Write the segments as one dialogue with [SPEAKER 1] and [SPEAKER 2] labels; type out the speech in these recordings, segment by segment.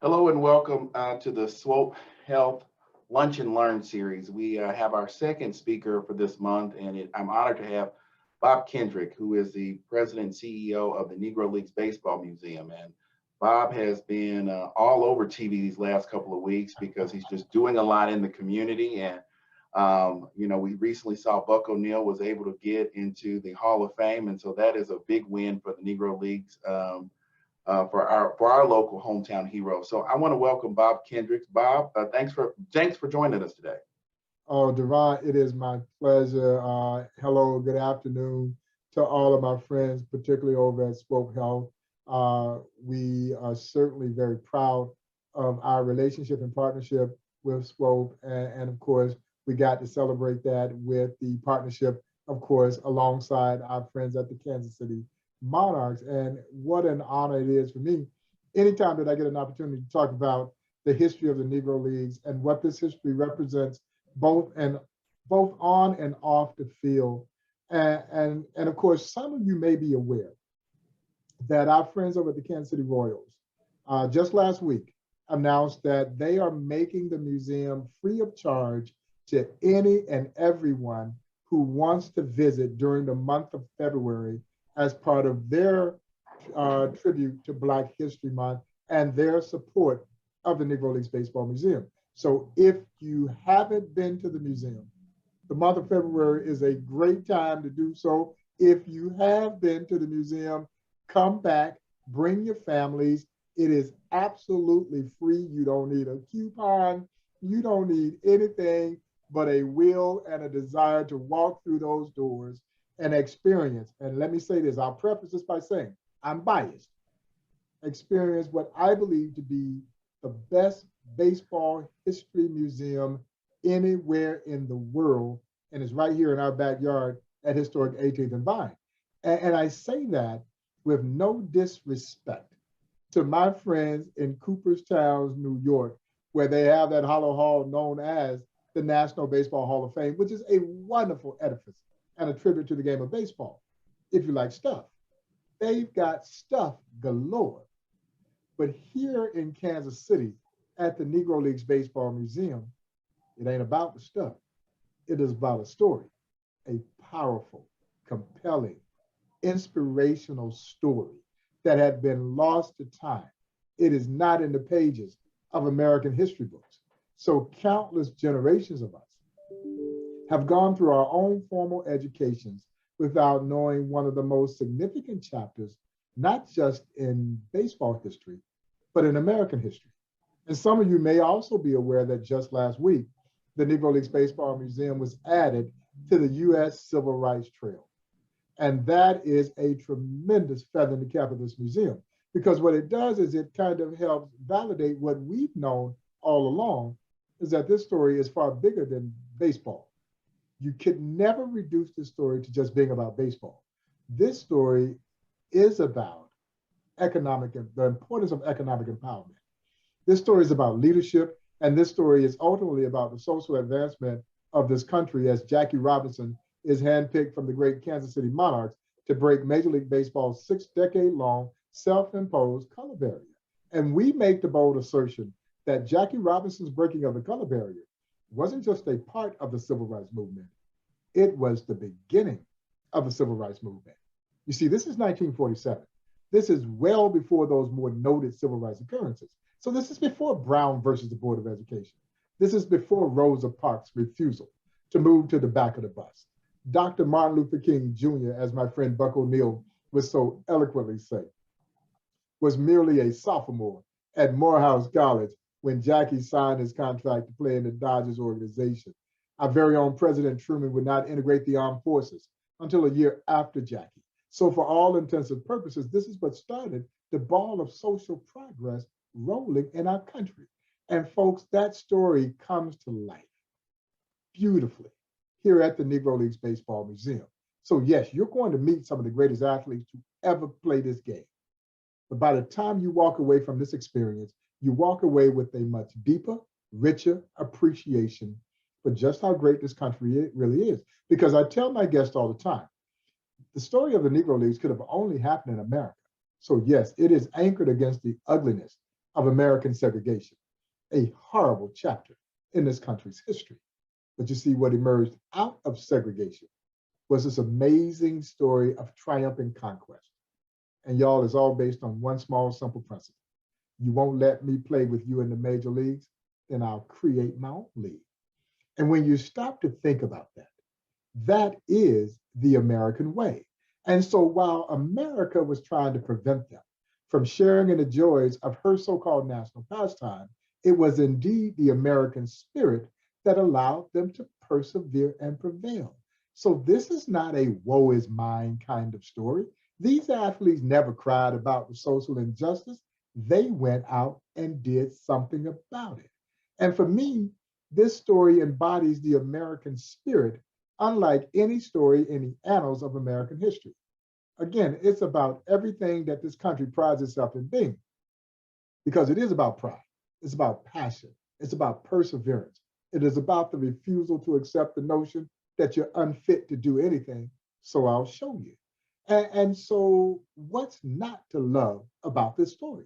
[SPEAKER 1] Hello and welcome to the Swope Health Lunch and Learn series. We have our second speaker for this month, and I'm honored to have Bob Kendrick, who is the president and CEO of the Negro Leagues Baseball Museum. And Bob has been all over TV these last couple of weeks because he's just doing a lot in the community. And we recently saw Buck O'Neil was able to get into the Hall of Fame, and so that is a big win for the Negro Leagues. For our local hometown hero. So I want to welcome Bob Kendricks. Bob, thanks for joining us today.
[SPEAKER 2] Oh, Devon, it is my pleasure. Hello, good afternoon to all of my friends, particularly over at Swope Health. We are certainly very proud of our relationship and partnership with Swope. And of course, we got to celebrate that with the partnership, of course, alongside our friends at the Kansas City Monarchs. And what an honor it is for me anytime that I get an opportunity to talk about the history of the Negro Leagues and what this history represents both on and off the field. And of course, some of you may be aware that our friends over at the Kansas City Royals just last week announced that they are making the museum free of charge to any and everyone who wants to visit during the month of February as part of their tribute to Black History Month and their support of the Negro Leagues Baseball Museum. So if you haven't been to the museum, the month of February is a great time to do so. If you have been to the museum, come back, bring your families. It is absolutely free. You don't need a coupon. You don't need anything but a will and a desire to walk through those doors and experience. And let me say this, I'll preface this by saying, I'm biased. Experience what I believe to be the best baseball history museum anywhere in the world. And it's right here in our backyard at historic 18th and Vine. And I say that with no disrespect to my friends in Cooperstown, New York, where they have that hollow hall known as the National Baseball Hall of Fame, which is a wonderful edifice and a tribute to the game of baseball, if you like stuff. They've got stuff galore. But here in Kansas City, at the Negro Leagues Baseball Museum, it ain't about the stuff. It is about a story, a powerful, compelling, inspirational story that had been lost to time. It is not in the pages of American history books. So countless generations of us have gone through our own formal educations without knowing one of the most significant chapters, not just in baseball history, but in American history. And some of you may also be aware that just last week, the Negro Leagues Baseball Museum was added to the U.S. Civil Rights Trail. And that is a tremendous feather in the cap of this museum, because what it does is it kind of helps validate what we've known all along, is that this story is far bigger than baseball. You could never reduce this story to just being about baseball. This story is about the importance of economic empowerment. This story is about leadership, and this story is ultimately about the social advancement of this country as Jackie Robinson is handpicked from the great Kansas City Monarchs to break Major League Baseball's 6-decade-long self-imposed color barrier. And we make the bold assertion that Jackie Robinson's breaking of the color barrier wasn't just a part of the civil rights movement. It was the beginning of the civil rights movement. You see, this is 1947. This is well before those more noted civil rights occurrences. So this is before Brown versus the Board of Education. This is before Rosa Parks' refusal to move to the back of the bus. Dr. Martin Luther King Jr., as my friend Buck O'Neil would so eloquently say, was merely a sophomore at Morehouse College when Jackie signed his contract to play in the Dodgers organization. Our very own President Truman would not integrate the armed forces until a year after Jackie. So for all intents and purposes, this is what started the ball of social progress rolling in our country. And folks, that story comes to life beautifully here at the Negro Leagues Baseball Museum. So yes, you're going to meet some of the greatest athletes to ever play this game. But by the time you walk away from this experience, you walk away with a much deeper, richer appreciation for just how great this country really is. Because I tell my guests all the time, the story of the Negro Leagues could have only happened in America. So yes, it is anchored against the ugliness of American segregation, a horrible chapter in this country's history. But you see, what emerged out of segregation was this amazing story of triumph and conquest. And y'all, it's all based on one small, simple principle. You won't let me play with you in the major leagues, then I'll create my own league. And when you stop to think about that, that is the American way. And so while America was trying to prevent them from sharing in the joys of her so-called national pastime, it was indeed the American spirit that allowed them to persevere and prevail. So this is not a woe is mine kind of story. These athletes never cried about the social injustice. They went out and did something about it. And for me, this story embodies the American spirit, unlike any story in the annals of American history. Again, it's about everything that this country prides itself in being, because it is about pride. It's about passion. It's about perseverance. It is about the refusal to accept the notion that you're unfit to do anything, so I'll show you. And so what's not to love about this story?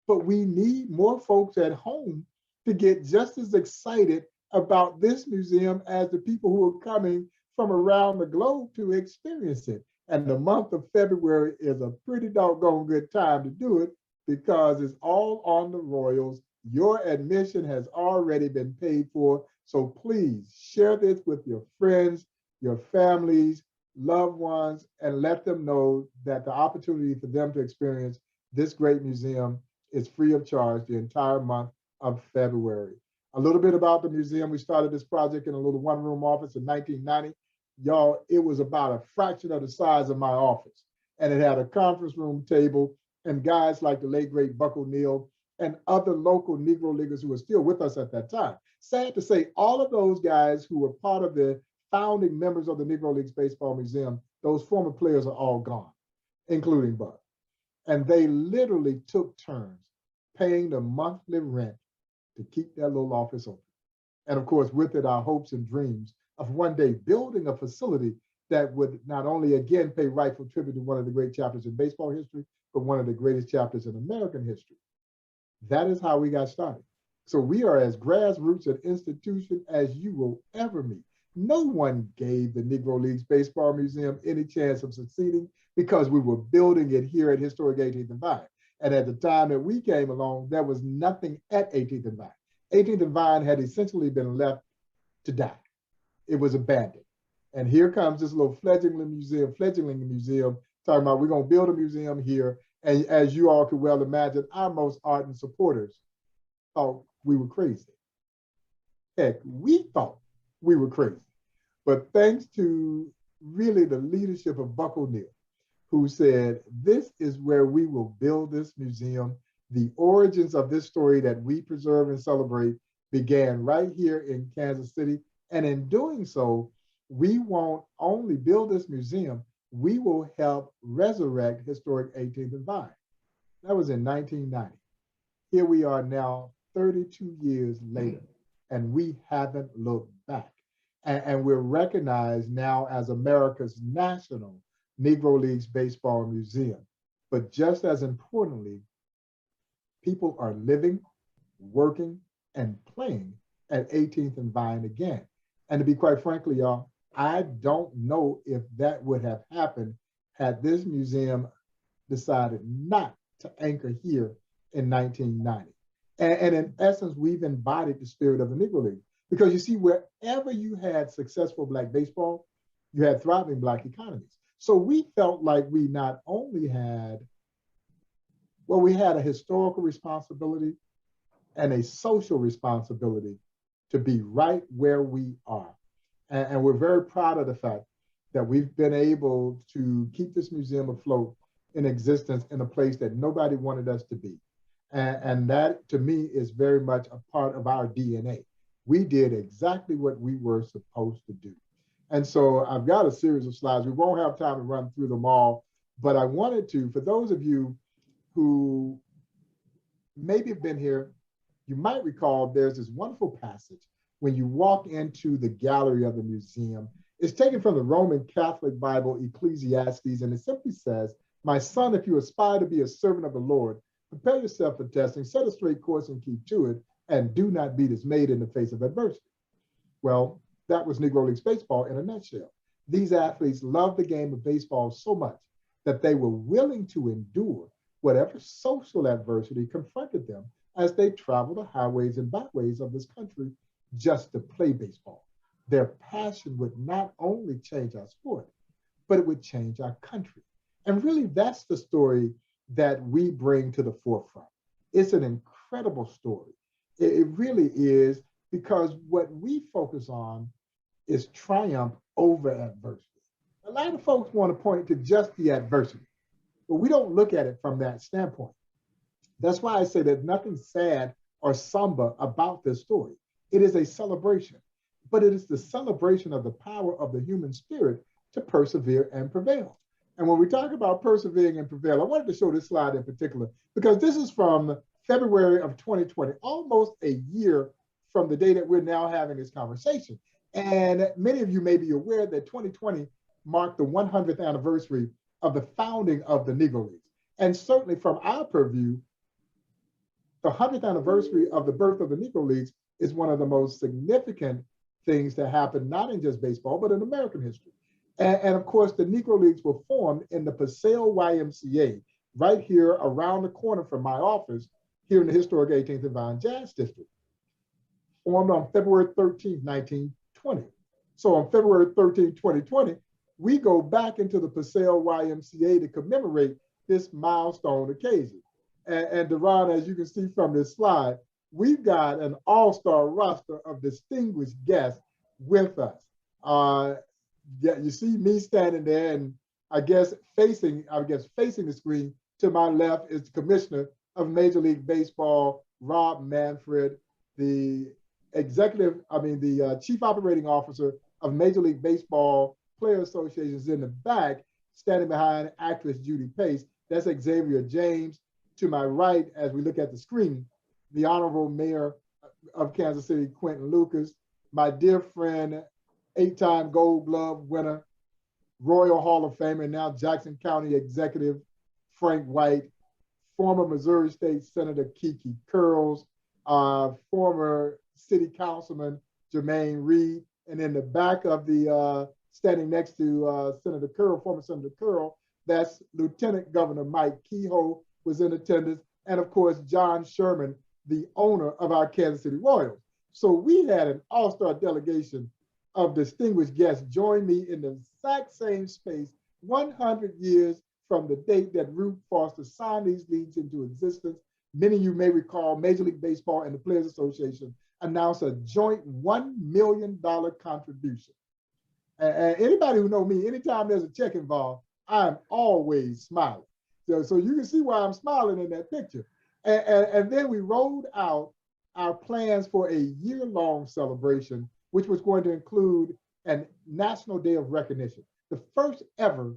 [SPEAKER 2] But we need more folks at home to get just as excited about this museum as the people who are coming from around the globe to experience it. And the month of February is a pretty doggone good time to do it because it's all on the Royals. Your admission has already been paid for. So please share this with your friends, your families, loved ones, and let them know that the opportunity for them to experience this great museum is free of charge the entire month of February. A little bit about the museum. We started this project in a little one-room office in 1990. Y'all, it was about a fraction of the size of my office. And it had a conference room table and guys like the late, great Buck O'Neill and other local Negro Leaguers who were still with us at that time. Sad to say, all of those guys who were part of the founding members of the Negro Leagues Baseball Museum, those former players are all gone, including Buck. And they literally took turns paying the monthly rent to keep that little office open. And of course, with it, our hopes and dreams of one day building a facility that would not only again pay rightful tribute to one of the great chapters in baseball history, but one of the greatest chapters in American history. That is how we got started. So we are as grassroots an institution as you will ever meet. No one gave the Negro Leagues Baseball Museum any chance of succeeding because we were building it here at historic 18th and Vine. And at the time that we came along, there was nothing at 18th and Vine. 18th and Vine had essentially been left to die. It was abandoned. And here comes this little fledgling museum talking about we're going to build a museum here. And as you all can well imagine, our most ardent supporters thought we were crazy. Heck, we thought we were crazy. But thanks to really the leadership of Buck O'Neill, who said, this is where we will build this museum. The origins of this story that we preserve and celebrate began right here in Kansas City. And in doing so, we won't only build this museum, we will help resurrect historic 18th and Vine. That was in 1990. Here we are now, 32 years later, and we haven't looked back. And we're recognized now as America's national Negro Leagues Baseball Museum. But just as importantly, people are living, working, and playing at 18th and Vine again. And to be quite frankly, y'all, I don't know if that would have happened had this museum decided not to anchor here in 1990. And in essence, we've embodied the spirit of the Negro League. Because you see, wherever you had successful Black baseball, you had thriving Black economies. So we felt like we not only had, well, we had a historical responsibility and a social responsibility to be right where we are. And we're very proud of the fact that we've been able to keep this museum afloat in existence in a place that nobody wanted us to be. And that, to me, is very much a part of our DNA. We did exactly what we were supposed to do. And so I've got a series of slides. We won't have time to run through them all, but I wanted to, for those of you who maybe have been here, you might recall there's this wonderful passage when you walk into the gallery of the museum. It's taken from the Roman Catholic Bible, Ecclesiastes, and it simply says, "My son, if you aspire to be a servant of the Lord, Prepare yourself for testing, set a straight course and keep to it, and do not be dismayed in the face of adversity. Well, that was Negro Leagues baseball in a nutshell. These athletes loved the game of baseball so much that they were willing to endure whatever social adversity confronted them as they traveled the highways and byways of this country just to play baseball. Their passion would not only change our sport, but it would change our country. And really, that's the story that we bring to the forefront. It's an incredible story. It really is, because what we focus on is triumph over adversity. A lot of folks want to point to just the adversity, but we don't look at it from that standpoint. That's why I say there's nothing sad or somber about this story. It is a celebration, but it is the celebration of the power of the human spirit to persevere and prevail. And when we talk about persevering and prevail, I wanted to show this slide in particular because this is from February of 2020, almost a year from the day that we're now having this conversation. And many of you may be aware that 2020 marked the 100th anniversary of the founding of the Negro Leagues. And certainly from our purview, the 100th anniversary of the birth of the Negro Leagues is one of the most significant things that happened, not in just baseball, but in American history. And of course, the Negro Leagues were formed in the Mcphail YMCA, right here around the corner from my office, here in the historic 18th and Vine Jazz District, formed on February 13, 1920. So on February 13, 2020, we go back into the Mcphail YMCA to commemorate this milestone occasion. And Deron, as you can see from this slide, we've got an all-star roster of distinguished guests with us. Yeah, you see me standing there, and I guess facing the screen to my left is the commissioner of Major League Baseball, Rob Manfred, the chief operating officer of Major League Baseball Player Associations in the back, standing behind actress Judy Pace. That's Xavier James. To my right, as we look at the screen, the Honorable Mayor of Kansas City, Quentin Lucas, my dear friend, 8-time Gold Glove winner, Royal Hall of Famer, now Jackson County Executive, Frank White, former Missouri State Senator Kiki Curls, former City Councilman Jermaine Reed, and in the back of the, standing next to Senator Curl, former Senator Curl, that's Lieutenant Governor Mike Kehoe was in attendance, and of course, John Sherman, the owner of our Kansas City Royals. So we had an all-star delegation of distinguished guests join me in the exact same space 100 years from the date that Ruth Foster signed these leagues into existence. Many of you may recall Major League Baseball and the Players Association announced a joint $1 million contribution. And anybody who knows me, anytime there's a check involved, I'm always smiling. So you can see why I'm smiling in that picture. And then we rolled out our plans for a year-long celebration, which was going to include a National Day of Recognition, the first ever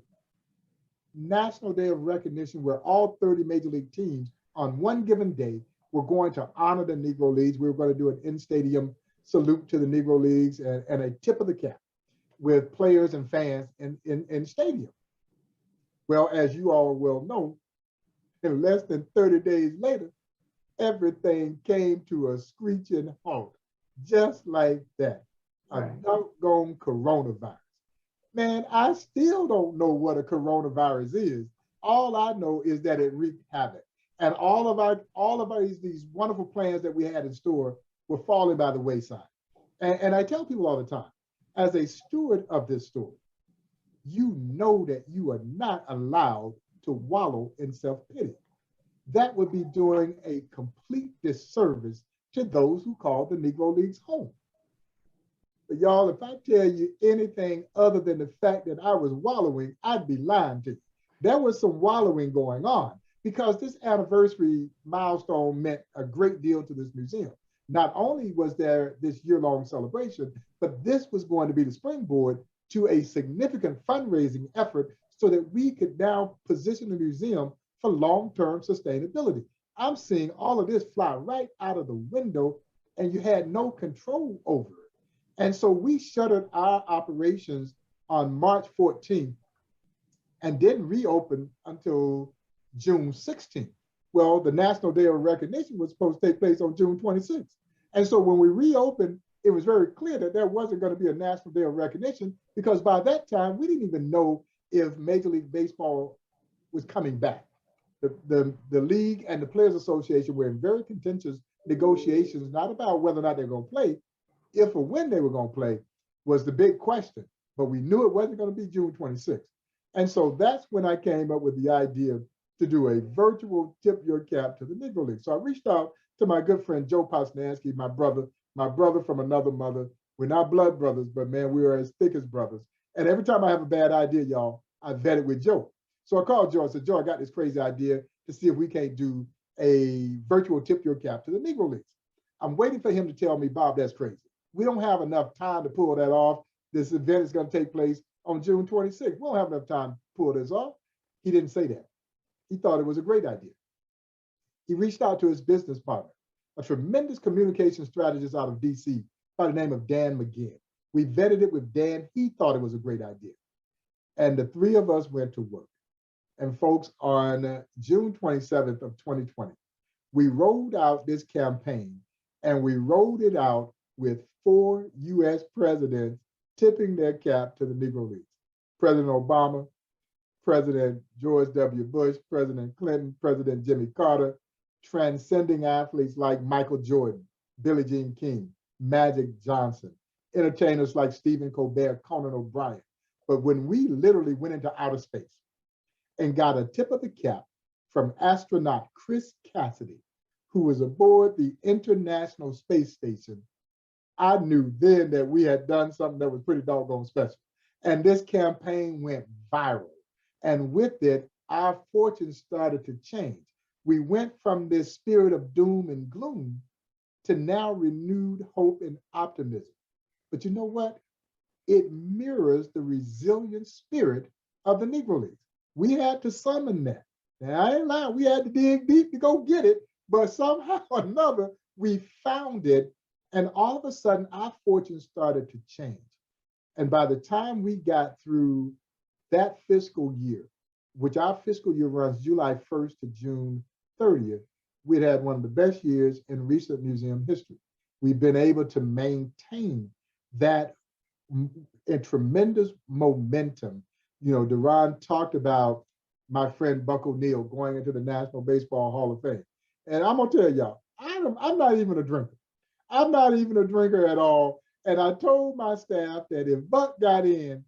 [SPEAKER 2] National Day of Recognition where all 30 Major League teams on one given day were going to honor the Negro Leagues. We were going to do an in-stadium salute to the Negro Leagues and a tip of the cap with players and fans in stadium. Well, as you all will know, in less than 30 days later, everything came to a screeching halt, just like that. Right. A doggone coronavirus. Man, I still don't know what a coronavirus is. All I know is that it wreaked havoc. And all of these wonderful plans that we had in store were falling by the wayside. And I tell people all the time, as a steward of this story, you know that you are not allowed to wallow in self-pity. That would be doing a complete disservice to those who call the Negro Leagues home. But y'all, if I tell you anything other than the fact that I was wallowing, I'd be lying to you. There was some wallowing going on because this anniversary milestone meant a great deal to this museum. Not only was there this year-long celebration, but this was going to be the springboard to a significant fundraising effort so that we could now position the museum for long-term sustainability. I'm seeing all of this fly right out of the window and you had no control over it. And so we shuttered our operations on March 14th and didn't reopen until June 16th. Well, the National Day of Recognition was supposed to take place on June 26th. And so when we reopened, it was very clear that there wasn't going to be a National Day of Recognition because by that time, we didn't even know if Major League Baseball was coming back. The league and the Players Association were in very contentious negotiations, not about whether or not they're going to play, if or when they were going to play was the big question. But we knew it wasn't going to be June 26th. And so that's when I came up with the idea to do a virtual tip your cap to the Negro Leagues. So I reached out to my good friend Joe Posnanski, my brother from another mother. We're not blood brothers, but man, we are as thick as brothers. And every time I have a bad idea, y'all, I vet it with Joe. So I called Joe and said, Joe, I got this crazy idea to see if we can't do a virtual tip your cap to the Negro Leagues. I'm waiting for him to tell me, Bob, that's crazy. We don't have enough time to pull that off. This event is going to take place on June 26th. We don't have enough time to pull this off. He didn't say that. He thought it was a great idea. He reached out to his business partner, a tremendous communication strategist out of DC by the name of Dan McGinn. We vetted it with Dan. He thought it was a great idea. And the three of us went to work. And folks, on June 27th of 2020, we rolled out this campaign and we rolled it out with 4 US presidents tipping their cap to the Negro Leagues. President Obama, President George W. Bush, President Clinton, President Jimmy Carter, transcending athletes like Michael Jordan, Billie Jean King, Magic Johnson, entertainers like Stephen Colbert, Conan O'Brien. But when we literally went into outer space and got a tip of the cap from astronaut Chris Cassidy, who was aboard the International Space Station, I knew then that we had done something that was pretty doggone special. And this campaign went viral. And with it, our fortunes started to change. We went from this spirit of doom and gloom to now renewed hope and optimism. But you know what? It mirrors the resilient spirit of the Negro Leagues. We had to summon that. Now, I ain't lying, we had to dig deep to go get it, but somehow or another, we found it. And all of a sudden, our fortunes started to change. And by the time we got through that fiscal year, which our fiscal year runs July 1st to June 30th, we'd had one of the best years in recent museum history. We've been able to maintain that tremendous momentum. You know, Duran talked about my friend Buck O'Neil going into the National Baseball Hall of Fame. And I'm gonna tell y'all, I'm not even a drinker. I'm not even a drinker at all. And I told my staff that if Buck got in,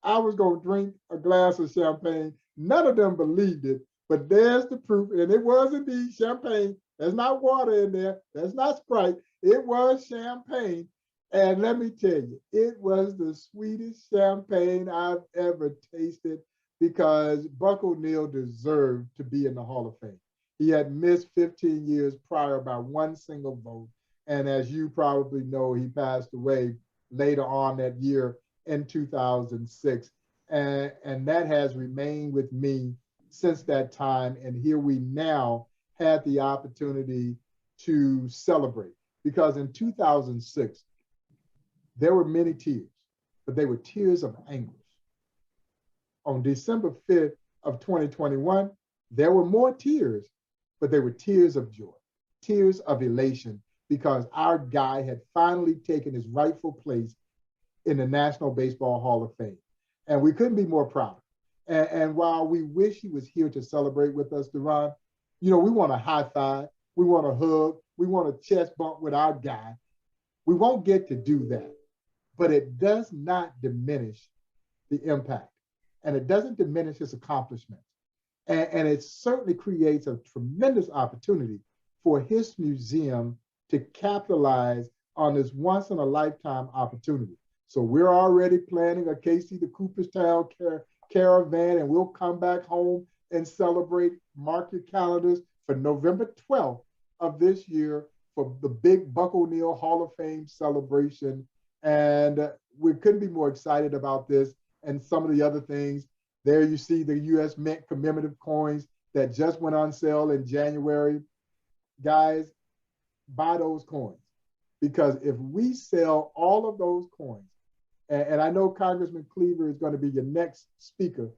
[SPEAKER 2] I was gonna drink a glass of champagne. None of them believed it, but there's the proof. And it was indeed champagne. There's not water in there. That's not Sprite. It was champagne. And let me tell you, it was the sweetest champagne I've ever tasted because Buck O'Neil deserved to be in the Hall of Fame. He had missed 15 years prior by one single vote. And as you probably know, he passed away later on that year in 2006. And that has remained with me since that time. And here we now had the opportunity to celebrate because in 2006, there were many tears, but they were tears of anguish. On December 5th of 2021, there were more tears, but they were tears of joy, tears of elation, because our guy had finally taken his rightful place in the National Baseball Hall of Fame. And we couldn't be more proud. And while we wish he was here to celebrate with us, Duran, you know, we want a high five, we want a hug, we want a chest bump with our guy. We won't get to do that, but it does not diminish the impact. And it doesn't diminish his accomplishments. And it certainly creates a tremendous opportunity for his museum to capitalize on this once in a lifetime opportunity. So we're already planning a KC to Cooperstown caravan, and we'll come back home and celebrate. Mark your calendars for November 12th of this year for the big Buck O'Neil Hall of Fame celebration. And we couldn't be more excited about this and some of the other things. There you see the US Mint commemorative coins that just went on sale in January. Guys, buy those coins, because if we sell all of those coins, and I know Congressman Cleaver is going to be your next speaker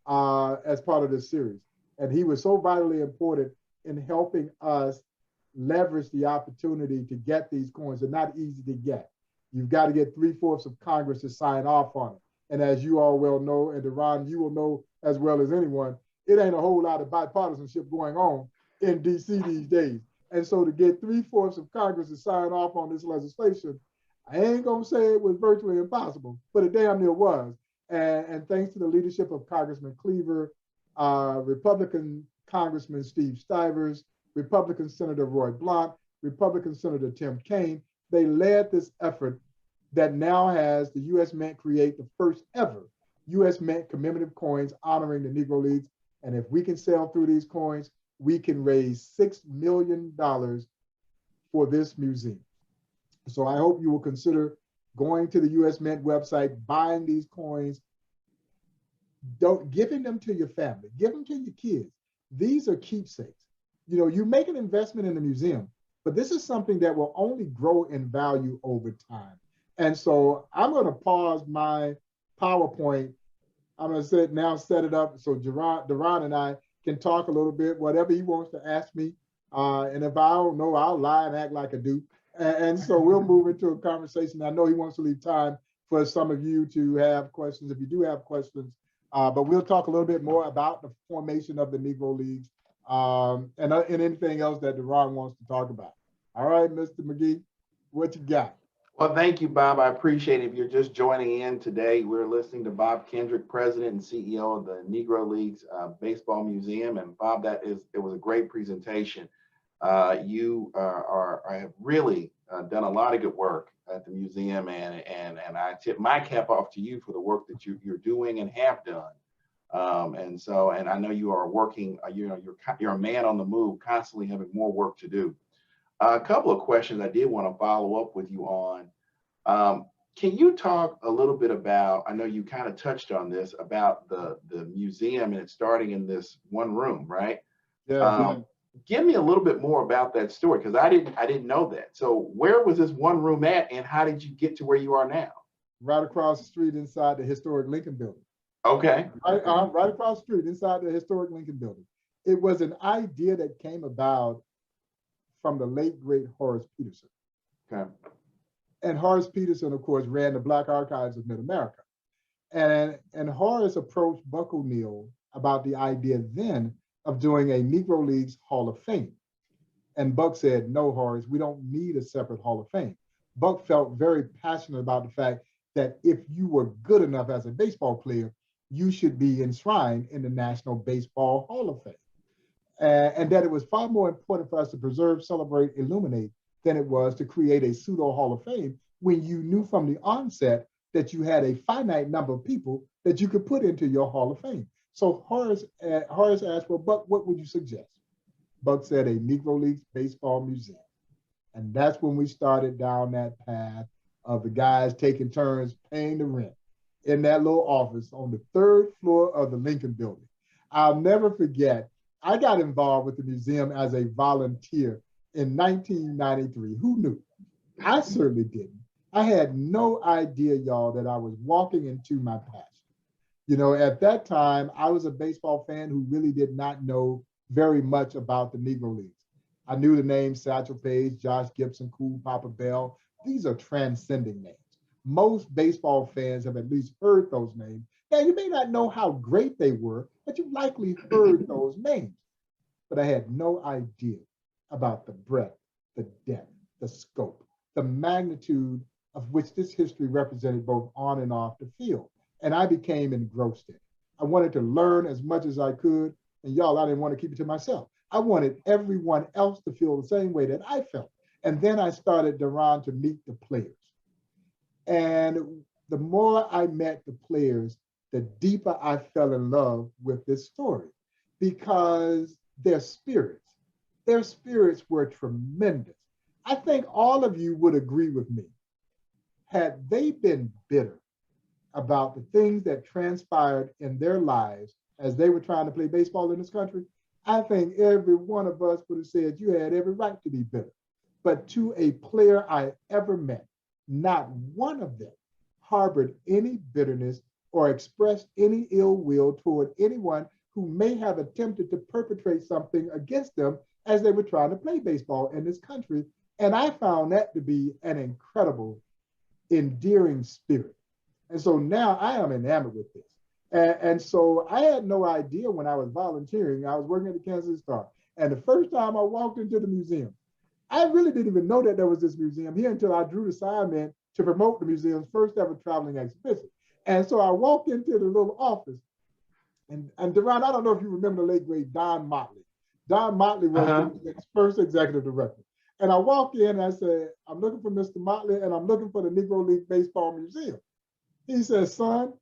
[SPEAKER 2] as part of this series, and he was so vitally important in helping us leverage the opportunity to get these coins. They're not easy to get. You've got to get 3/4 of Congress to sign off on it. And as you all well know, and Deron, you will know as well as anyone, it ain't a whole lot of bipartisanship going on in DC these days. And so to get 3/4 of Congress to sign off on this legislation, I ain't gonna say it was virtually impossible, but it damn near was. And thanks to the leadership of Congressman Cleaver, Republican Congressman Steve Stivers, Republican Senator Roy Blunt, Republican Senator Tim Kaine, they led this effort that now has the U.S. Mint create the first ever U.S. Mint commemorative coins honoring the Negro Leagues. And if we can sell through these coins, we can raise $6 million for this museum. So I hope you will consider going to the U.S. Mint website, buying these coins, giving them to your family, give them to your kids. These are keepsakes. You know, you make an investment in the museum, but this is something that will only grow in value over time. And so I'm going to pause my PowerPoint. I'm going to set it up so Deron and I can talk a little bit, whatever he wants to ask me. And if I don't know, I'll lie and act like I do. And so we'll move into a conversation. I know he wants to leave time for some of you to have questions, if you do have questions. But we'll talk a little bit more about the formation of the Negro Leagues and anything else that Deron wants to talk about. All right, Mr. McGee, what you got?
[SPEAKER 1] Well, thank you, Bob. I appreciate it. If you're just joining in today, we're listening to Bob Kendrick, President and CEO of the Negro Leagues Baseball Museum. And Bob, it was a great presentation. You have really done a lot of good work at the museum, and I tip my cap off to you for the work that you're doing and have done. And I know you are working. You're a man on the move, constantly having more work to do. A couple of questions I did want to follow up with you on. Can you talk a little bit about, I know you kind of touched on this, about the museum and it's starting in this one room, right?
[SPEAKER 2] Yeah.
[SPEAKER 1] Give me a little bit more about that story, because I didn't know that. So where was this one room at, and how did you get to where you are now?
[SPEAKER 2] Right across the street inside the historic Lincoln Building.
[SPEAKER 1] Okay.
[SPEAKER 2] Right across the street inside the historic Lincoln Building. It was an idea that came about from the late, great Horace Peterson.
[SPEAKER 1] Okay.
[SPEAKER 2] And Horace Peterson, of course, ran the Black Archives of Mid-America. And Horace approached Buck O'Neill about the idea then of doing a Negro Leagues Hall of Fame. And Buck said, no, Horace, we don't need a separate Hall of Fame. Buck felt very passionate about the fact that if you were good enough as a baseball player, you should be enshrined in the National Baseball Hall of Fame. And that it was far more important for us to preserve, celebrate, illuminate than it was to create a pseudo Hall of Fame when you knew from the onset that you had a finite number of people that you could put into your Hall of Fame. So Horace asked, well, Buck, what would you suggest? Buck said a Negro Leagues Baseball Museum. And that's when we started down that path of the guys taking turns paying the rent in that little office on the 3rd floor of the Lincoln Building. I'll never forget, I got involved with the museum as a volunteer in 1993. Who knew? I certainly didn't. I had no idea, y'all, that I was walking into my passion. You know, at that time, I was a baseball fan who really did not know very much about the Negro Leagues. I knew the names Satchel Paige, Josh Gibson, Cool Papa Bell. These are transcending names. Most baseball fans have at least heard those names. Now, you may not know how great they were, but you likely heard those names. But I had no idea about the breadth, the depth, the scope, the magnitude of which this history represented both on and off the field. And I became engrossed in it. I wanted to learn as much as I could. And y'all, I didn't want to keep it to myself. I wanted everyone else to feel the same way that I felt. And then I started, Deron, to meet the players. And the more I met the players, the deeper I fell in love with this story, because their spirits were tremendous. I think all of you would agree with me. Had they been bitter about the things that transpired in their lives as they were trying to play baseball in this country, I think every one of us would have said you had every right to be bitter. But to a player I ever met, not one of them harbored any bitterness or expressed any ill will toward anyone who may have attempted to perpetrate something against them as they were trying to play baseball in this country. And I found that to be an incredible, endearing spirit. And so now I am enamored with this. And so I had no idea when I was volunteering. I was working at the Kansas Star. And the first time I walked into the museum, I really didn't even know that there was this museum here until I drew the assignment to promote the museum's first ever traveling exhibition. And so I walked into the little office, and Deron, I don't know if you remember the late great Don Motley. Don Motley was the first executive director. And I walked in and I said, I'm looking for Mr. Motley and I'm looking for the Negro League Baseball Museum. He said, son,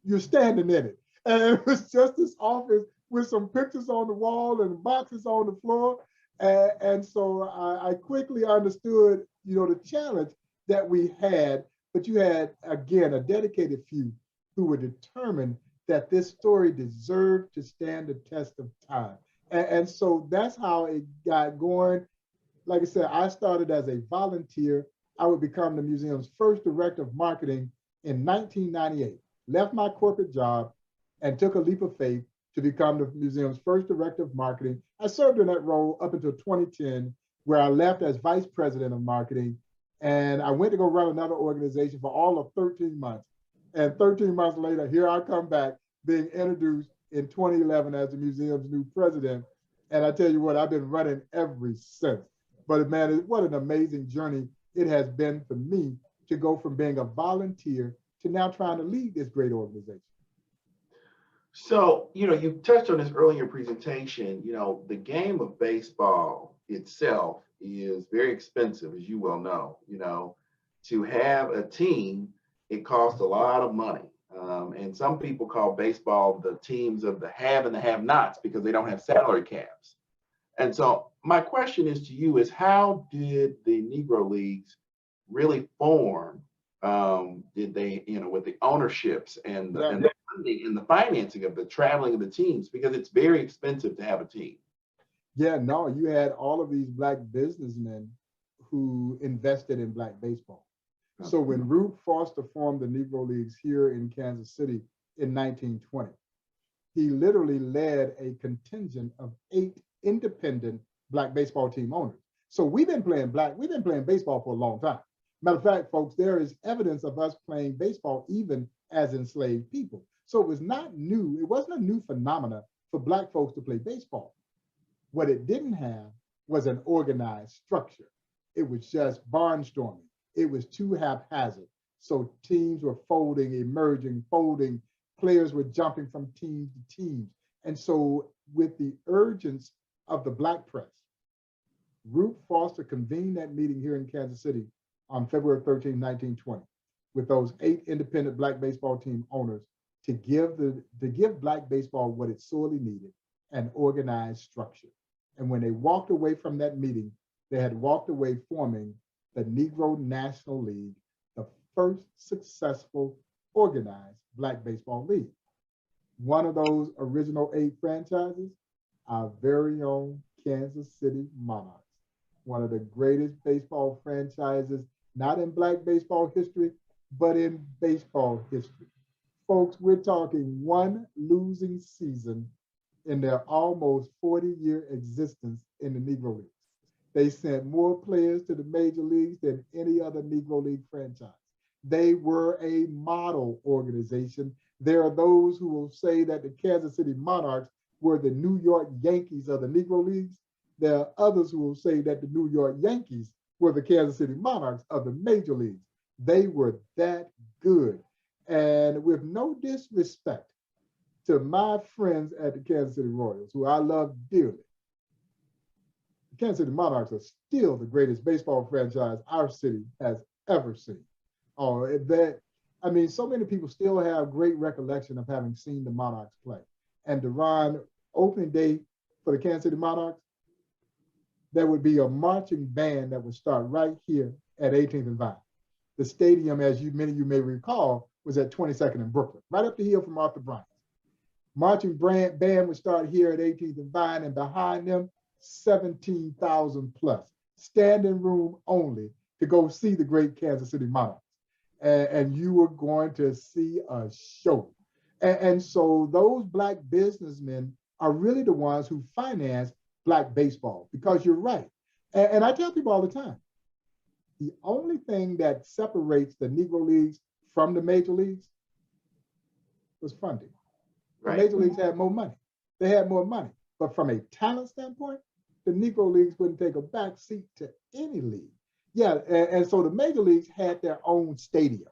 [SPEAKER 2] you're standing in it. And it was just this office with some pictures on the wall and boxes on the floor. And so I quickly understood, the challenge that we had, but you had, again, a dedicated few who were determined that this story deserved to stand the test of time. And so that's how it got going. Like I said, I started as a volunteer. I would become the museum's first director of marketing in 1998, left my corporate job and took a leap of faith to become the museum's first director of marketing. I served in that role up until 2010, where I left as vice president of marketing. And I went to go run another organization for all of 13 months. And 13 months later, here I come back being introduced in 2011 as the museum's new president. And I tell you what, I've been running ever since. But man, what an amazing journey it has been for me to go from being a volunteer to now trying to lead this great organization.
[SPEAKER 1] So, you touched on this earlier presentation, the game of baseball itself is very expensive, as you well know. To have a team, it costs a lot of money. And some people call baseball the teams of the have and the have-nots because they don't have salary caps. And so my question is to you is, how did the Negro Leagues really form? Did they, with the ownerships and the funding and the financing of the traveling of the teams, because it's very expensive to have a team?
[SPEAKER 2] Yeah, no, you had all of these Black businessmen who invested in Black baseball. So when Rube Foster formed the Negro Leagues here in Kansas City in 1920, he literally led a contingent of 8 independent Black baseball team owners. So we've been playing baseball for a long time. Matter of fact, folks, there is evidence of us playing baseball even as enslaved people. So it was not new. It wasn't a new phenomena for Black folks to play baseball. What it didn't have was an organized structure. It was just barnstorming. It was too haphazard. So teams were folding, emerging, folding. Players were jumping from team to team. And so with the urgence of the Black press, Rube Foster convened that meeting here in Kansas City on February 13, 1920, with those 8 independent Black baseball team owners to give Black baseball what it sorely needed, an organized structure. And when they walked away from that meeting, they had walked away forming the Negro National League, the first successful organized Black baseball league. One of those original 8 franchises, our very own Kansas City Monarchs, one of the greatest baseball franchises, not in Black baseball history, but in baseball history. Folks, we're talking 1 losing season in their almost 40-year existence in the Negro Leagues. They sent more players to the major leagues than any other Negro League franchise. They were a model organization. There are those who will say that the Kansas City Monarchs were the New York Yankees of the Negro Leagues. There are others who will say that the New York Yankees were the Kansas City Monarchs of the major leagues. They were that good. And with no disrespect to my friends at the Kansas City Royals, who I love dearly, the Kansas City Monarchs are still the greatest baseball franchise our city has ever seen. So many people still have great recollection of having seen the Monarchs play. And Deron, opening day for the Kansas City Monarchs, there would be a marching band that would start right here at 18th and Vine. The stadium, as many of you may recall, was at 22nd and Brooklyn, right up the hill from Arthur Bryant. Marching band would start here at 18th and Vine, and behind them, 17,000 plus, standing room only to go see the great Kansas City Monarchs. And you were going to see a show. And so those Black businessmen are really the ones who financed Black baseball, because you're right. And I tell people all the time, the only thing that separates the Negro Leagues from the major leagues was funding. The major leagues had more money. They had more money. But from a talent standpoint, the Negro Leagues wouldn't take a back seat to any league. Yeah, and so the major leagues had their own stadiums.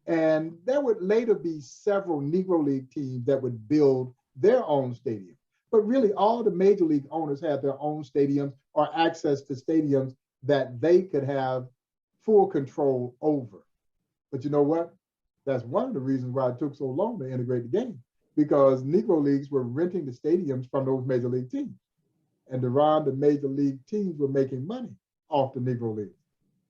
[SPEAKER 2] And there would later be several Negro League teams that would build their own stadium. But really, all the major league owners had their own stadiums or access to stadiums that they could have full control over. But you know what? That's one of the reasons why it took so long to integrate the game, because Negro Leagues were renting the stadiums from those major league teams. And the major league teams were making money off the Negro Leagues.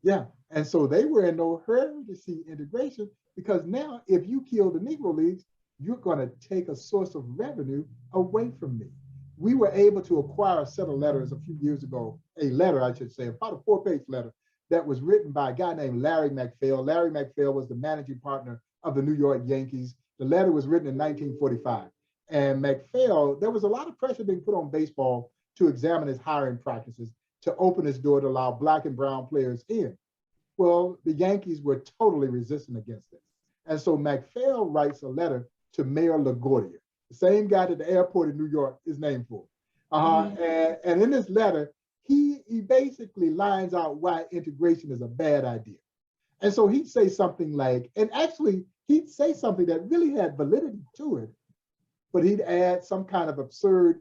[SPEAKER 2] Yeah. And so they were in no hurry to see integration, because now if you kill the Negro Leagues, you're going to take a source of revenue away from me. We were able to acquire a set of letters a few years ago, a letter, I should say, about a 4-page letter that was written by a guy named Larry Mcphail. Larry Mcphail was the managing partner of the New York Yankees. The letter was written in 1945. And Mcphail, there was a lot of pressure being put on baseball to examine his hiring practices, to open his door to allow Black and brown players in. Well, the Yankees were totally resistant against this. And so Mcphail writes a letter to Mayor LaGuardia, the same guy that the airport in New York is named for. And in this letter, he basically lines out why integration is a bad idea. And so he'd say something like, and actually he'd say something that really had validity to it, but he'd add some kind of absurd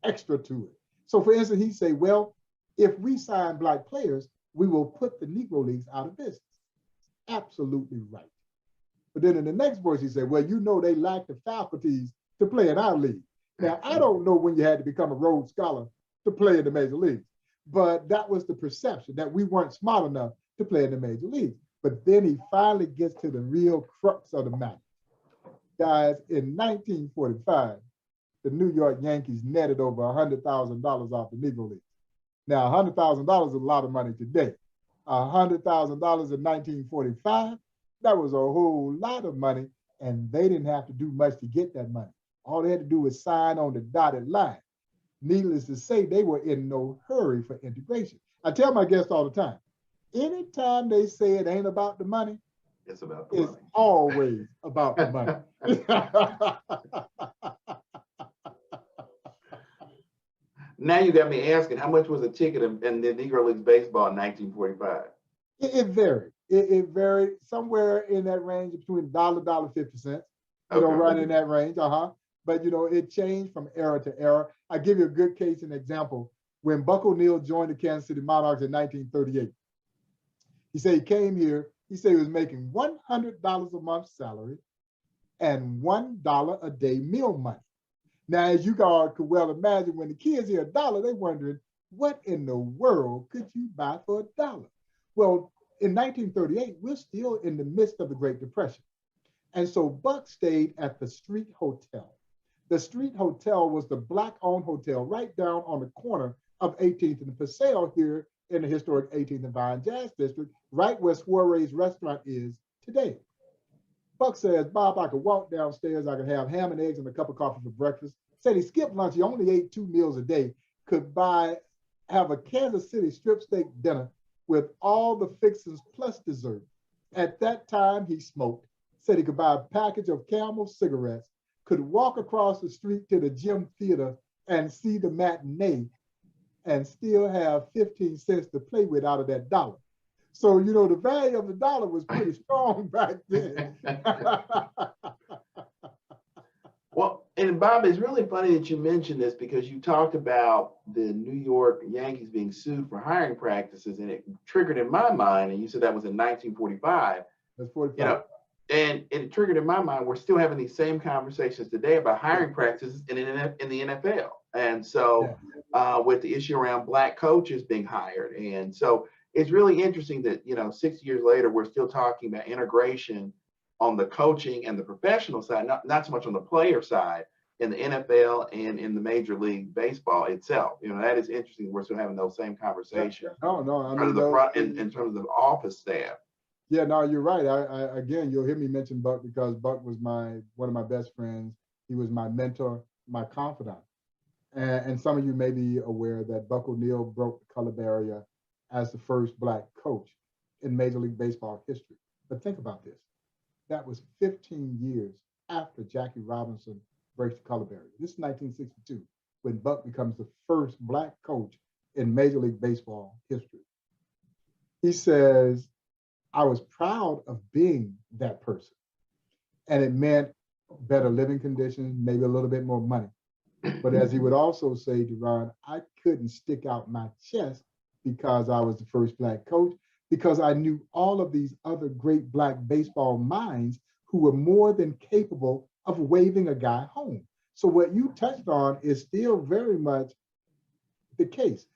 [SPEAKER 2] extra to it. So for instance, he'd say, well, if we sign Black players, we will put the Negro Leagues out of business. Absolutely right. But then in the next verse, he said, well, you know, they lack the faculties to play in our league. Now, I don't know when you had to become a Rhodes Scholar to play in the major leagues, but that was the perception, that we weren't smart enough to play in the major leagues. But then he finally gets to the real crux of the matter. Guys, in 1945, the New York Yankees netted over $100,000 off the Negro Leagues. Now, $100,000 is a lot of money today. $100,000 in 1945, that was a whole lot of money, and they didn't have to do much to get that money. All they had to do was sign on the dotted line. Needless to say, they were in no hurry for integration. I tell my guests all the time, anytime they say it ain't about the money,
[SPEAKER 1] it's about the money.
[SPEAKER 2] Always about the money.
[SPEAKER 1] Now you got me asking, how much was a ticket in the Negro Leagues baseball in 1945?
[SPEAKER 2] It varied. It varied somewhere in that range between $1, $1.50, right in that range. But, it changed from era to era. I give you a good case and example. When Buck O'Neil joined the Kansas City Monarchs in 1938, he said he came here, he said he was making $100 a month salary and $1 a day meal money. Now, as you guys could well imagine, when the kids hear $1, they're wondering, what in the world could you buy for $1? Well, in 1938, we're still in the midst of the Great Depression. And so Buck stayed at the Street Hotel. The Street Hotel was the Black-owned hotel right down on the corner of 18th and Paseo here in the historic 18th and Vine Jazz District, right where Soiree's restaurant is today. Buck says, Bob, I could walk downstairs, I could have ham and eggs and a cup of coffee for breakfast. Said he skipped lunch, he only ate 2 meals a day, could have a Kansas City strip steak dinner with all the fixings plus dessert. At that time, he smoked. Said he could buy a package of Camel cigarettes, could walk across the street to the Gym Theater and see the matinee and still have 15 cents to play with out of that $1. So, the value of the $1 was pretty strong back then.
[SPEAKER 1] Well, and Bob, it's really funny that you mentioned this, because you talked about the New York Yankees being sued for hiring practices, and it triggered in my mind, and you said that was in 1945.
[SPEAKER 2] That's 45.
[SPEAKER 1] And it triggered in my mind, we're still having these same conversations today about hiring practices in the NFL. And so with the issue around Black coaches being hired. And so it's really interesting that, 60 years later, we're still talking about integration on the coaching and the professional side, not so much on the player side in the NFL and in the Major League Baseball itself. That is interesting. We're still having those same conversations.
[SPEAKER 2] No,
[SPEAKER 1] in terms of the office staff.
[SPEAKER 2] Yeah, no, you're right. I again, you'll hear me mention Buck because Buck was one of my best friends. He was my mentor, my confidant. And some of you may be aware that Buck O'Neil broke the color barrier as the first Black coach in Major League Baseball history. But think about this. That was 15 years after Jackie Robinson breaks the color barrier. This is 1962, when Buck becomes the first Black coach in Major League Baseball history. He says, I was proud of being that person. And it meant better living conditions, maybe a little bit more money. But as he would also say, Deron, I couldn't stick out my chest because I was the first Black coach, because I knew all of these other great Black baseball minds who were more than capable of waving a guy home. So what you touched on is still very much the case.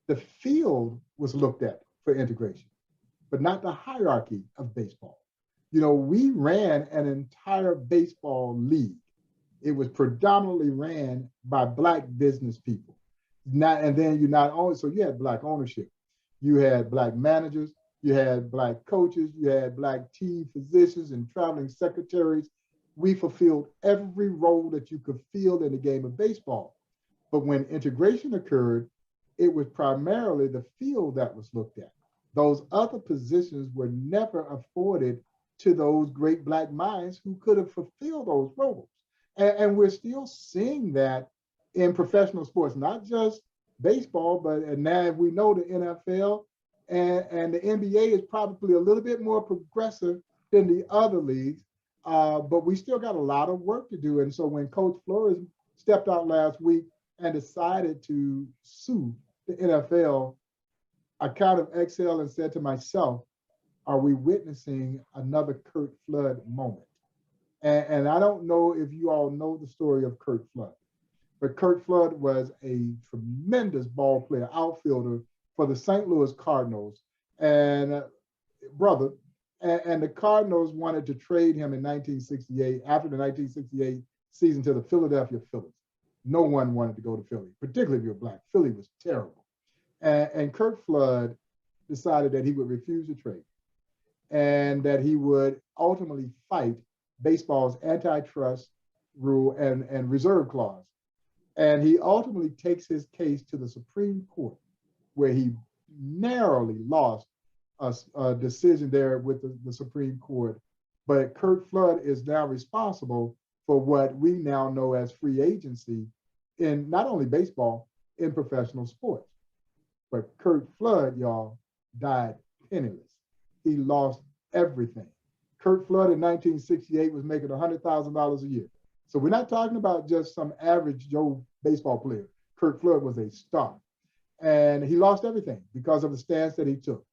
[SPEAKER 2] The field was looked at for integration, but not the hierarchy of baseball. You know, we ran an entire baseball league. It was predominantly ran by Black business people. And then you not only, so you had Black ownership, you had Black managers, you had Black coaches, you had Black team physicians and traveling secretaries. We fulfilled every role that you could fill in the game of baseball. But when integration occurred, it was primarily the field that was looked at. Those other positions were never afforded to those great Black minds who could have fulfilled those roles. And we're still seeing that in professional sports, not just baseball, but and now we know the NFL and the NBA is probably a little bit more progressive than the other leagues, but we still got a lot of work to do. And so when Coach Flores stepped out last week and decided to sue the NFL, I kind of exhaled and said to myself, are we witnessing another Curt Flood moment? And I don't know if you all know the story of Curt Flood, but Curt Flood was a tremendous ball player, outfielder for the St. Louis Cardinals, and the Cardinals wanted to trade him in 1968, after the 1968 season, to the Philadelphia Phillies. No one wanted to go to Philly, particularly if you're Black. Philly was terrible. And Curt Flood decided that he would refuse the trade and that he would ultimately fight baseball's antitrust rule and reserve clause. And he ultimately takes his case to the Supreme Court, where he narrowly lost a decision there with the Supreme Court. But Curt Flood is now responsible for what we now know as free agency in not only baseball, in professional sports. But Curt Flood, y'all, died penniless. He lost everything. Curt Flood in 1968 was making $100,000 a year. So we're not talking about just some average Joe baseball player. Curt Flood was a star. And he lost everything because of the stance that he took.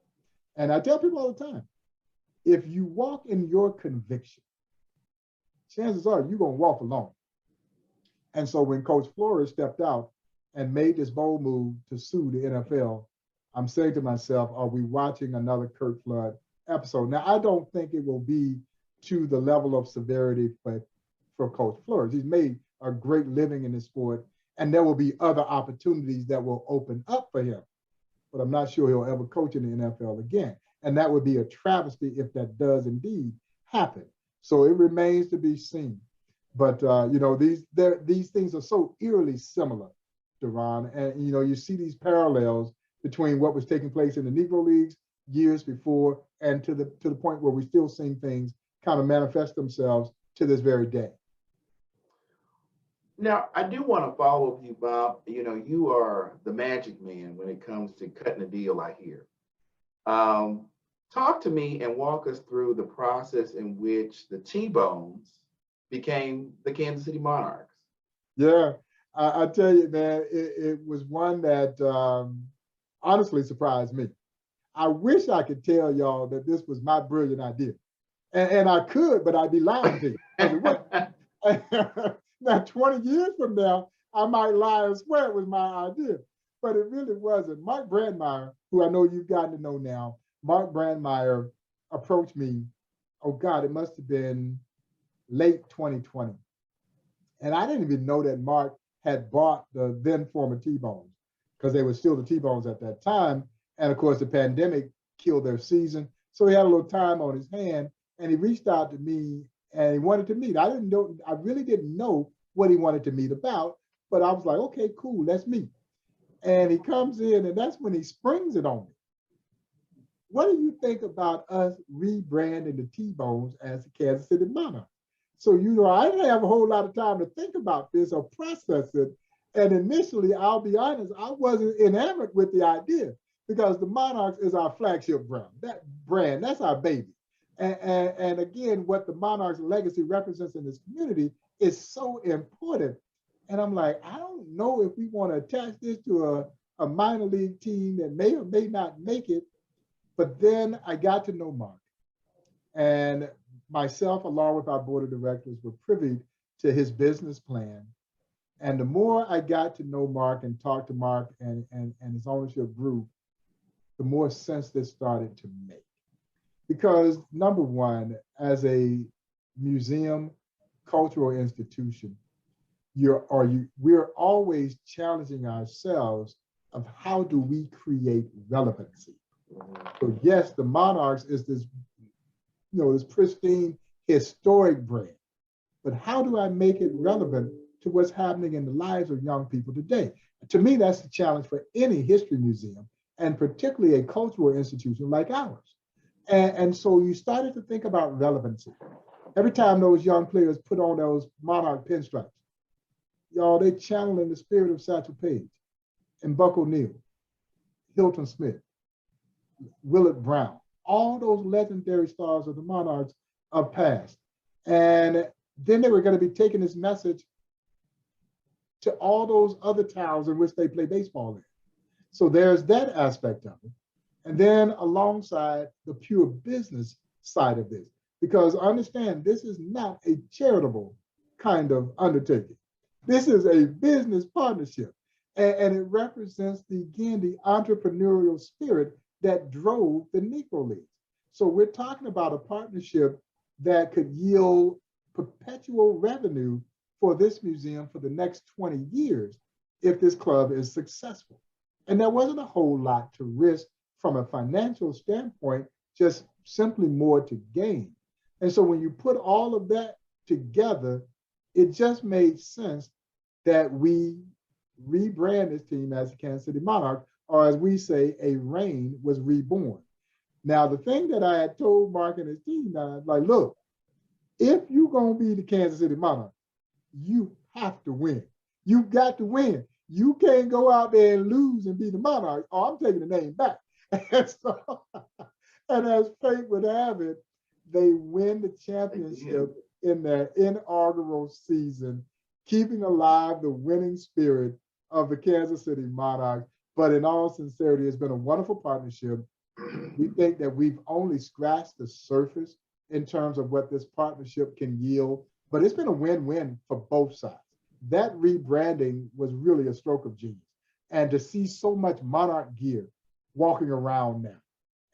[SPEAKER 2] And I tell people all the time, if you walk in your conviction, chances are you're going to walk alone. And so when Coach Flores stepped out and made this bold move to sue the NFL, I'm saying to myself, are we watching another Curt Flood episode? Now, I don't think it will be to the level of severity for Coach Flores. He's made a great living in the sport, and there will be other opportunities that will open up for him. But I'm not sure he'll ever coach in the NFL again. And that would be a travesty if that does indeed happen. So it remains to be seen. But these things are so eerily similar, Deron. And you see these parallels between what was taking place in the Negro Leagues years before and to the point where we're still seeing things kind of manifest themselves to this very day.
[SPEAKER 1] Now, I do want to follow up with you, Bob. You are the magic man when it comes to cutting a deal, I hear. Talk to me and walk us through the process in which the T-Bones became the Kansas City Monarchs.
[SPEAKER 2] Yeah, I tell you, man, it was one that honestly surprised me. I wish I could tell y'all that this was my brilliant idea. And I could, but I'd be lying to you. Now, 20 years from now, I might lie and swear it was my idea, but it really wasn't. Mark Brandmeier, who I know you've gotten to know now, Mark Brandmeier approached me, oh God, it must have been late 2020. And I didn't even know that Mark had bought the then former T-Bones, because they were still the T-Bones at that time. And of course, the pandemic killed their season. So he had a little time on his hand, and he reached out to me and he wanted to meet. I really didn't know what he wanted to meet about, but I was like, okay, cool, let's meet. And he comes in, and that's when he springs it on me. What do you think about us rebranding the T-Bones as the Kansas City Monarchs? So, I didn't have a whole lot of time to think about this or process it. And initially, I'll be honest, I wasn't enamored with the idea because the Monarchs is our flagship brand. That's our baby. And again, what the Monarchs legacy represents in this community is so important. And I'm like, I don't know if we want to attach this to a minor league team that may or may not make it. But then I got to know Mark, and myself, along with our board of directors, were privy to his business plan. And the more I got to know Mark and talk to Mark and his ownership group, the more sense this started to make. Because number one, as a museum, cultural institution, we're always challenging ourselves of how do we create relevancy. So yes, the Monarchs is this, this pristine, historic brand. But how do I make it relevant to what's happening in the lives of young people today? To me, that's the challenge for any history museum, and particularly a cultural institution like ours. And so you started to think about relevancy. Every time those young players put on those Monarch pinstripes, y'all, they channeling the spirit of Satchel Paige and Buck O'Neil, Hilton Smith, Willard Brown, all those legendary stars of the Monarchs of past. And then they were going to be taking this message to all those other towns in which they play baseball in. So there's that aspect of it. And then alongside the pure business side of this, because understand, this is not a charitable kind of undertaking. This is a business partnership. And it represents, the entrepreneurial spirit that drove the Negro Leagues. So we're talking about a partnership that could yield perpetual revenue for this museum for the next 20 years if this club is successful. And there wasn't a whole lot to risk from a financial standpoint, just simply more to gain. And so when you put all of that together, it just made sense that we rebrand this team as the Kansas City Monarchs, or as we say, a reign was reborn. Now, the thing that I had told Mark and his team, I was like, look, if you're going to be the Kansas City Monarchs, you have to win. You've got to win. You can't go out there and lose and be the Monarchs. Oh, I'm taking the name back. And as fate would have it, they win the championship in their inaugural season, keeping alive the winning spirit of the Kansas City Monarchs. But in all sincerity, it's been a wonderful partnership. We think that we've only scratched the surface in terms of what this partnership can yield, but it's been a win-win for both sides. That rebranding was really a stroke of genius. And to see so much Monarch gear walking around now.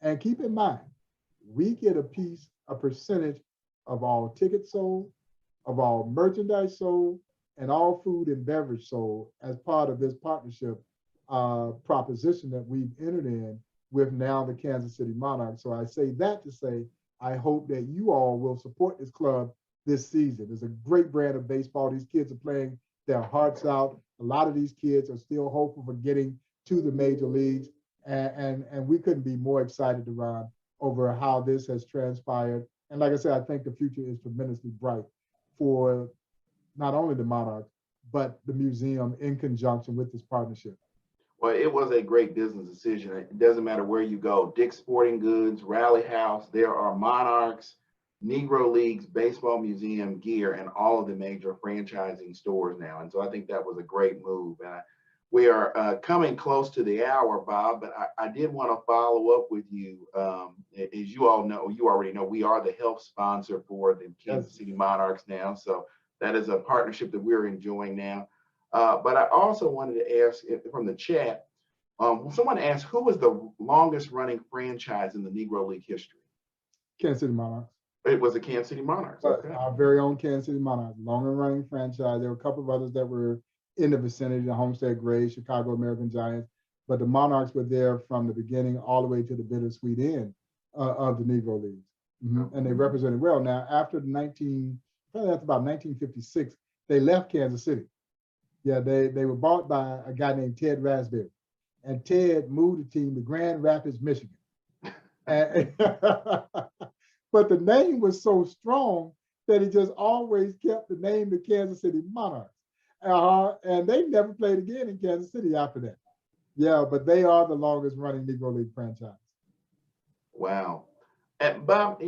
[SPEAKER 2] And keep in mind, we get a percentage of all tickets sold, of all merchandise sold, and all food and beverage sold as part of this partnership proposition that we've entered in with now the Kansas City Monarchs. So I say that to say, I hope that you all will support this club this season. It's a great brand of baseball. These kids are playing their hearts out. A lot of these kids are still hopeful for getting to the major leagues. And we couldn't be more excited, Ron, over how this has transpired. And like I said, I think the future is tremendously bright for not only the Monarchs, but the museum in conjunction with this partnership.
[SPEAKER 1] Well, it was a great business decision. It doesn't matter where you go. Dick's Sporting Goods, Rally House, there are Monarchs, Negro Leagues, Baseball Museum gear, and all of the major franchising stores now. And so I think that was a great move. And we are coming close to the hour, Bob, but I did want to follow up with you. As you all know, you already know, we are the health sponsor for the Kansas City Monarchs now. So that is a partnership that we're enjoying now. But I also wanted to ask from the chat, someone asked, who was the longest running franchise in the Negro League history?
[SPEAKER 2] Kansas City Monarchs.
[SPEAKER 1] It was the Kansas City Monarchs. Okay.
[SPEAKER 2] Our very own Kansas City Monarchs, longer running franchise. There were a couple of others that were in the vicinity, the Homestead Grays, Chicago American Giants, but the Monarchs were there from the beginning all the way to the bittersweet end of the Negro Leagues. Mm-hmm. And they represented well. Now, after about 1956, they left Kansas City Yeah, they were bought by a guy named Ted Raspberry, and Ted moved the team to Grand Rapids, Michigan. And, but the name was so strong that he just always kept the name the Kansas City Monarchs. And they never played again in Kansas City after that. Yeah, but they are the longest running Negro League franchise.
[SPEAKER 1] Wow. And Bob,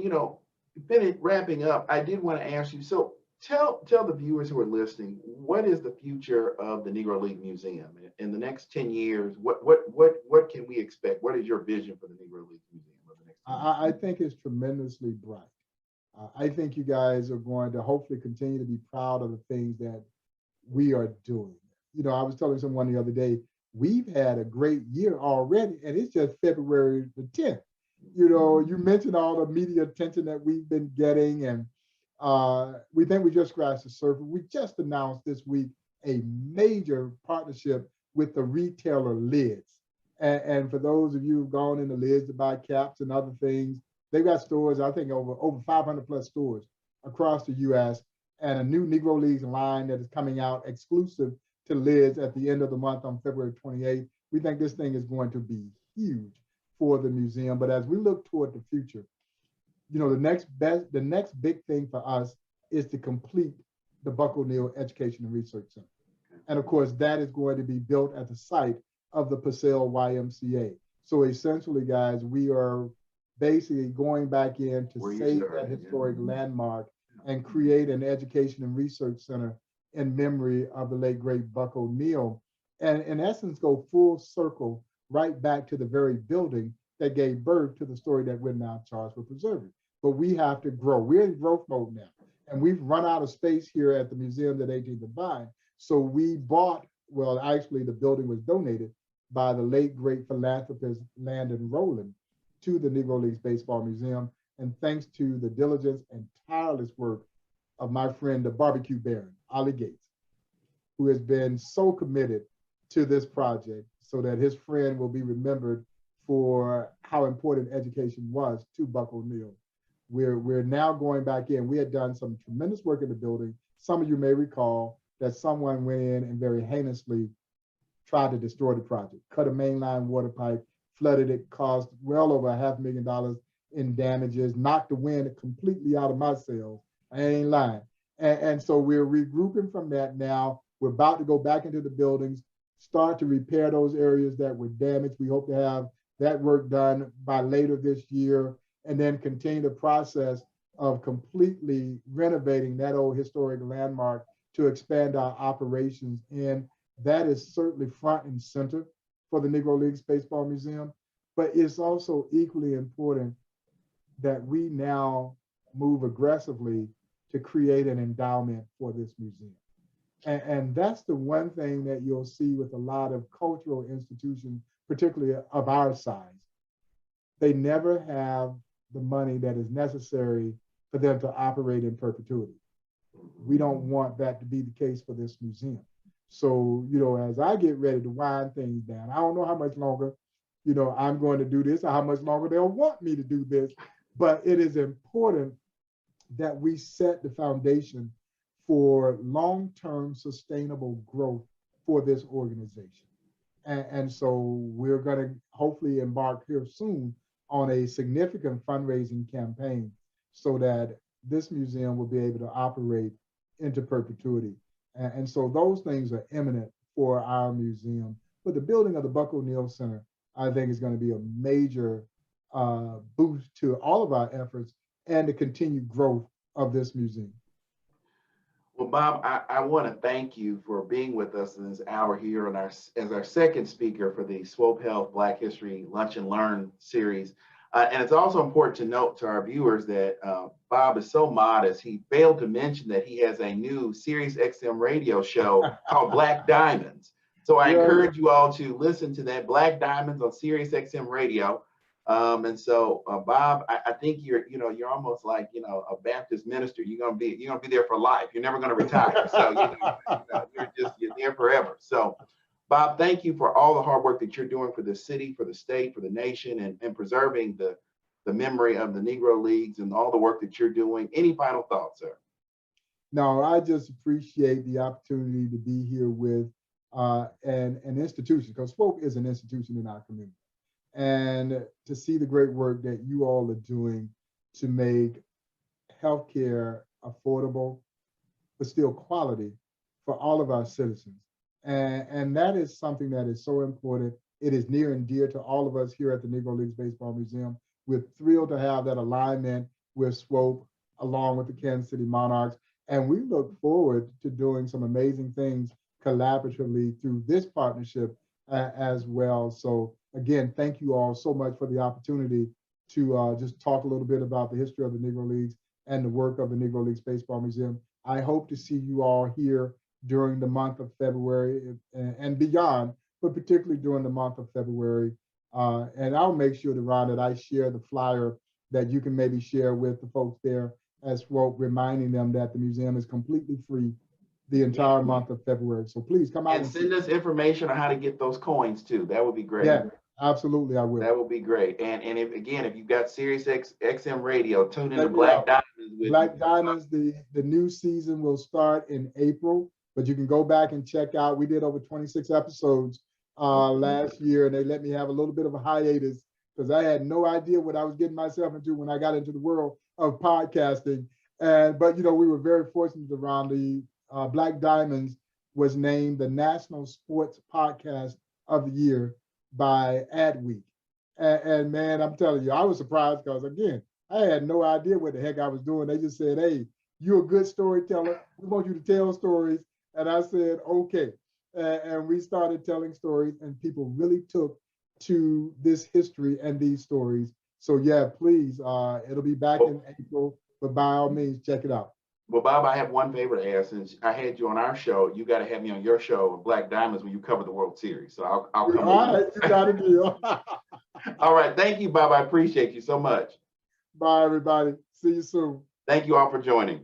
[SPEAKER 1] wrapping up, I did want to ask you, so tell the viewers who are listening, what is the future of the Negro League Museum in the next 10 years? What can we expect? What is your vision for the Negro League Museum of the next 10 years?
[SPEAKER 2] I think it's tremendously bright. I think you guys are going to hopefully continue to be proud of the things that we are doing. I was telling someone the other day, we've had a great year already, and it's just February the 10th. You mentioned all the media attention that we've been getting, and we think we just scratched the surface. We just announced this week a major partnership with the retailer Lids. And for those of you who've gone into Lids to buy caps and other things, they've got stores, I think over 500 plus stores across the US, and a new Negro Leagues line that is coming out exclusive to Lids at the end of the month on February 28th. We think this thing is going to be huge for the museum. But as we look toward the future, the next big thing for us is to complete the Buck O'Neill Education and Research Center. And of course, that is going to be built at the site of the Purcell YMCA. So essentially, guys, we are basically going back in to save that historic landmark and create an education and research center in memory of the late, great Buck O'Neill. And in essence, go full circle right back to the very building that gave birth to the story that we're now charged with preserving. But we have to grow. We're in growth mode now. And we've run out of space here at the museum that 18th and Vine. So we bought, well, actually the building was donated by the late, great philanthropist Landon Rowland to the Negro Leagues Baseball Museum. And thanks to the diligence and tireless work of my friend, the barbecue baron, Ollie Gates, who has been so committed to this project so that his friend will be remembered for how important education was to Buck O'Neill. We're now going back in. We had done some tremendous work in the building. Some of you may recall that someone went in and very heinously tried to destroy the project, cut a mainline water pipe, flooded it, caused well over $500,000 in damages, knocked the wind completely out of my sails. I ain't lying. And so we're regrouping from that now. We're about to go back into the buildings, start to repair those areas that were damaged. We hope to have that work done by later this year, and then continue the process of completely renovating that old historic landmark to expand our operations. And that is certainly front and center for the Negro Leagues Baseball Museum. But it's also equally important that we now move aggressively to create an endowment for this museum. And that's the one thing that you'll see with a lot of cultural institutions, particularly of our size. They never have the money that is necessary for them to operate in perpetuity. We don't want that to be the case for this museum. So, as I get ready to wind things down, I don't know how much longer, I'm going to do this or how much longer they'll want me to do this, but it is important that we set the foundation for long-term sustainable growth for this organization. And so we're going to hopefully embark here soon on a significant fundraising campaign so that this museum will be able to operate into perpetuity. And so those things are imminent for our museum. But the building of the Buck O'Neill Center, I think, is going to be a major boost to all of our efforts and the continued growth of this museum.
[SPEAKER 1] Well, Bob, I want to thank you for being with us in this hour here as our second speaker for the Swope Health Black History Lunch and Learn series. And it's also important to note to our viewers that Bob is so modest, he failed to mention that he has a new Sirius XM radio show called Black Diamonds. So I encourage you all to listen to that, Black Diamonds on Sirius XM radio. And so, Bob, I think you're almost like, a Baptist minister. You're gonna be there for life. You're never gonna retire. So you're there forever. So, Bob, thank you for all the hard work that you're doing for the city, for the state, for the nation, and preserving the memory of the Negro Leagues and all the work that you're doing. Any final thoughts, sir?
[SPEAKER 2] No, I just appreciate the opportunity to be here with an institution, because Swope is an institution in our community. And to see the great work that you all are doing to make healthcare affordable, but still quality for all of our citizens. And that is something that is so important. It is near and dear to all of us here at the Negro Leagues Baseball Museum. We're thrilled to have that alignment with SWOPE along with the Kansas City Monarchs. And we look forward to doing some amazing things collaboratively through this partnership as well. So again, thank you all so much for the opportunity to just talk a little bit about the history of the Negro Leagues and the work of the Negro Leagues Baseball Museum. I hope to see you all here during the month of February and beyond, but particularly during the month of February. And I'll make sure, Ron, that I share the flyer that you can maybe share with the folks there as well, reminding them that the museum is completely free the entire month of February. So please come out
[SPEAKER 1] and send us information on how to get those coins too. That would be great.
[SPEAKER 2] Yeah, absolutely, I will.
[SPEAKER 1] That would be great. And if you've got Sirius XM radio, tune in to
[SPEAKER 2] Black
[SPEAKER 1] Diamonds with
[SPEAKER 2] Black Diamonds, the new season will start in April, but you can go back and check out. We did over 26 episodes last year, and they let me have a little bit of a hiatus because I had no idea what I was getting myself into when I got into the world of podcasting. But we were very fortunate around the Black Diamonds was named the National Sports Podcast of the Year by Adweek. And man, I'm telling you, I was surprised because again, I had no idea what the heck I was doing. They just said, "Hey, you're a good storyteller. We want you to tell stories." And I said, "Okay." And we started telling stories, and people really took to this history and these stories. So yeah, please, it'll be back in April, but by all means, check it out.
[SPEAKER 1] Well, Bob, I have one favor to ask. Since I had you on our show, you got to have me on your show, Black Diamonds, when you cover the World Series. So I'll come.
[SPEAKER 2] All right, you got a deal.
[SPEAKER 1] All right. Thank you, Bob. I appreciate you so much.
[SPEAKER 2] Bye, everybody. See you soon.
[SPEAKER 1] Thank you all for joining.